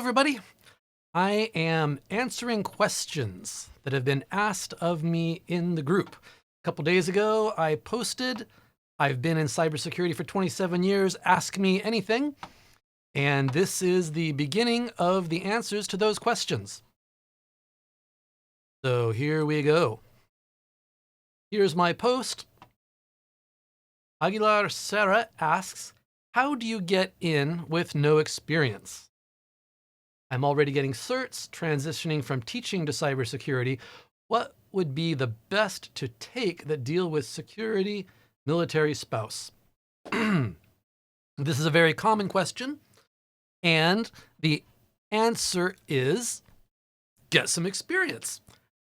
everybody. I am answering questions that have been asked of me in the group. A couple days ago, I posted, I've been in cybersecurity for 27 years, ask me anything. And this is the beginning of the answers to those questions. So here we go. Here's my post. Aguilar Serra asks, how do you get in with no experience? I'm already getting certs, transitioning from teaching to cybersecurity. What would be the best to take that deal with security, military spouse? This is a very common question, and the answer is get some experience.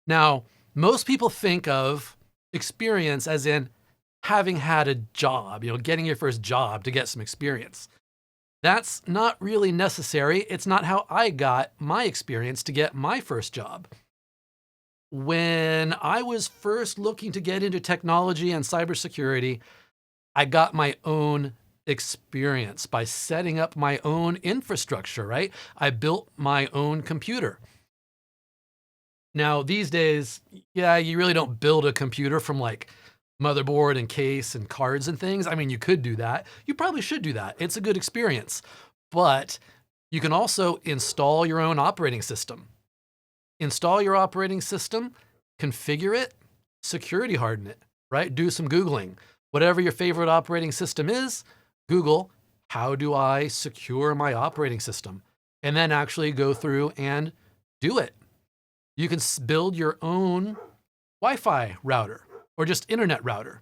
Now, most people think of experience as in having had a job, getting your first job to get some experience. That's not really necessary. It's not how I got my experience to get my first job. When I was first looking to get into technology and cybersecurity, I got my own experience by setting up my own infrastructure, right? I built my own computer. Now, these days, you really don't build a computer from like motherboard and case and cards and things. I mean, you could do that. You probably should do that. It's a good experience. But you can also install your own operating system. Install your operating system, configure it, security harden it, right? Do some Googling. Whatever your favorite operating system is, Google, how do I secure my operating system? And then actually go through and do it. You can build your own Wi-Fi router or just internet router.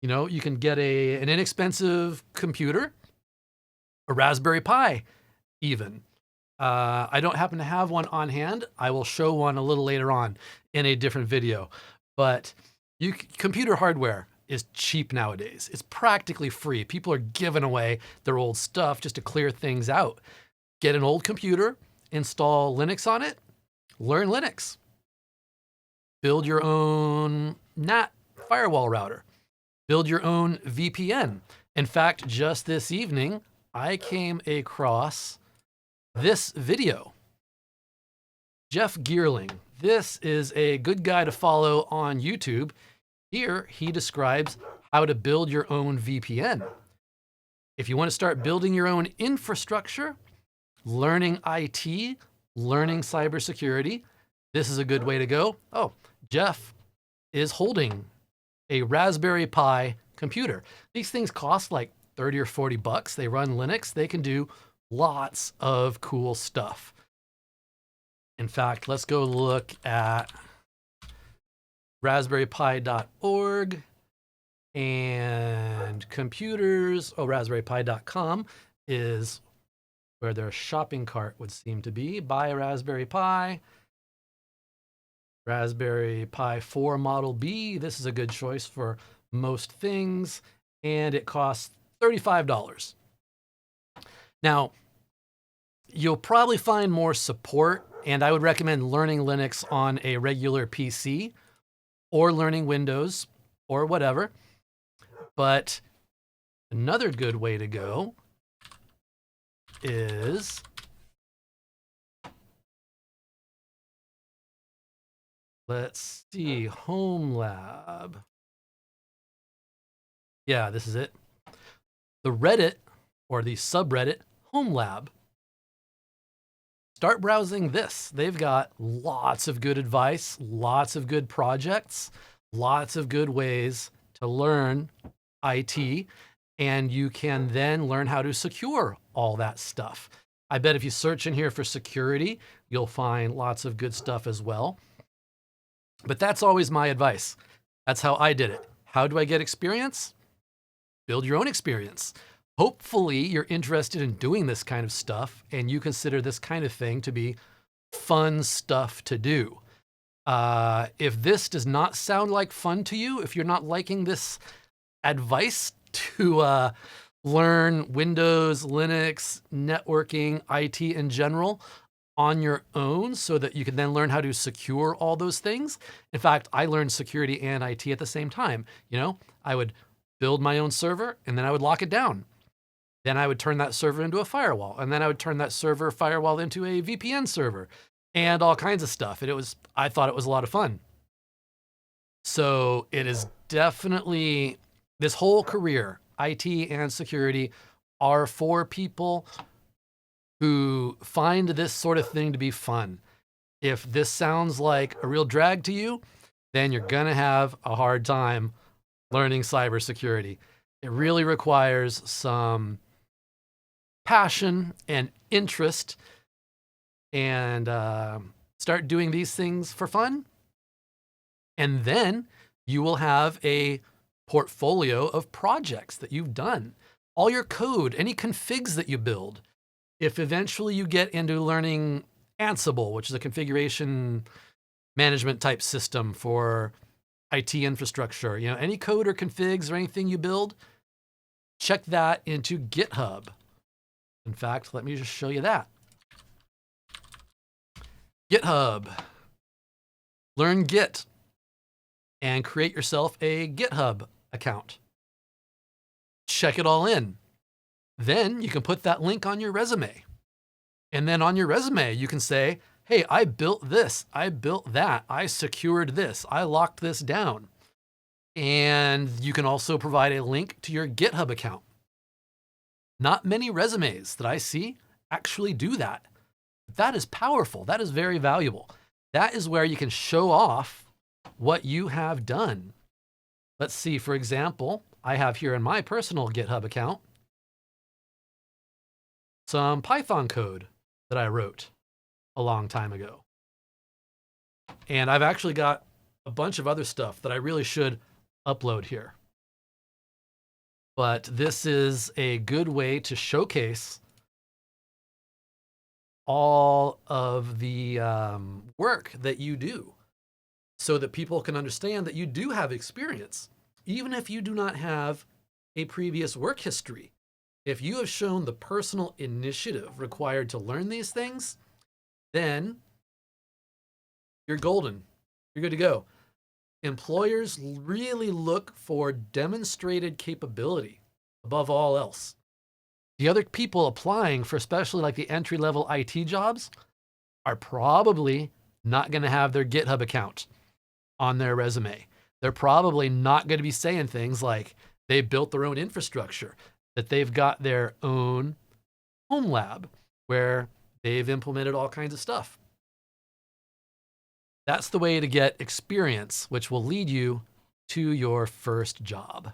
You can get an inexpensive computer, a Raspberry Pi even. I don't happen to have one on hand. I will show one a little later on in a different video. But computer hardware is cheap nowadays. It's practically free. People are giving away their old stuff just to clear things out. Get an old computer, install Linux on it, learn Linux. Build your own NAT firewall router. Build your own VPN. In fact, just this evening, I came across this video. Jeff Geerling. This is a good guy to follow on YouTube. Here, he describes how to build your own VPN. If you want to start building your own infrastructure, learning IT, learning cybersecurity, this is a good way to go. Oh, Jeff is holding a Raspberry Pi computer. These things cost like 30 or 40 bucks. They run Linux. They can do lots of cool stuff. In fact, let's go look at raspberrypi.org and computers. Oh, raspberrypi.com is where their shopping cart would seem to be. Buy a Raspberry Pi. Raspberry Pi 4 Model B. This is a good choice for most things, and it costs $35. Now, you'll probably find more support, and I would recommend learning Linux on a regular PC or learning Windows or whatever. But another good way to go is let's see, Home Lab. Yeah, this is it. The Reddit or the subreddit Home Lab. Start browsing this. They've got lots of good advice, lots of good projects, lots of good ways to learn IT, and you can then learn how to secure all that stuff. I bet if you search in here for security, you'll find lots of good stuff as well. But that's always my advice. That's how I did it. How do I get experience? Build your own experience. Hopefully you're interested in doing this kind of stuff and you consider this kind of thing to be fun stuff to do. If this does not sound like fun to you, if you're not liking this advice to learn Windows, Linux, networking, IT in general on your own so that you can then learn how to secure all those things. In fact, I learned security and IT at the same time. I would build my own server and then I would lock it down. Then I would turn that server into a firewall, and then I would turn that firewall into a VPN server and all kinds of stuff. And I thought it was a lot of fun. So it is definitely, this whole career, IT and security, are for people who find this sort of thing to be fun. If this sounds like a real drag to you, then you're going to have a hard time learning cybersecurity. It really requires some passion and interest, and start doing these things for fun. And then you will have a portfolio of projects that you've done. All your code, any configs that you build. If eventually you get into learning Ansible, which is a configuration management type system for IT infrastructure, any code or configs or anything you build, check that into GitHub. In fact, let me just show you that. GitHub. Learn Git and create yourself a GitHub account. Check it all in. Then you can put that link on your resume. And then on your resume, you can say, hey, I built this, I built that, I secured this, I locked this down. And you can also provide a link to your GitHub account. Not many resumes that I see actually do that. That is powerful. That is very valuable. That is where you can show off what you have done. Let's see, for example, I have here in my personal GitHub account some Python code that I wrote a long time ago. And I've actually got a bunch of other stuff that I really should upload here. But this is a good way to showcase all of the work that you do so that people can understand that you do have experience, even if you do not have a previous work history. If you have shown the personal initiative required to learn these things, then you're golden. You're good to go. Employers really look for demonstrated capability above all else. The other people applying for especially like the entry-level IT jobs are probably not going to have their GitHub account on their resume. They're probably not going to be saying things like they built their own infrastructure, that they've got their own home lab where they've implemented all kinds of stuff. That's the way to get experience, which will lead you to your first job.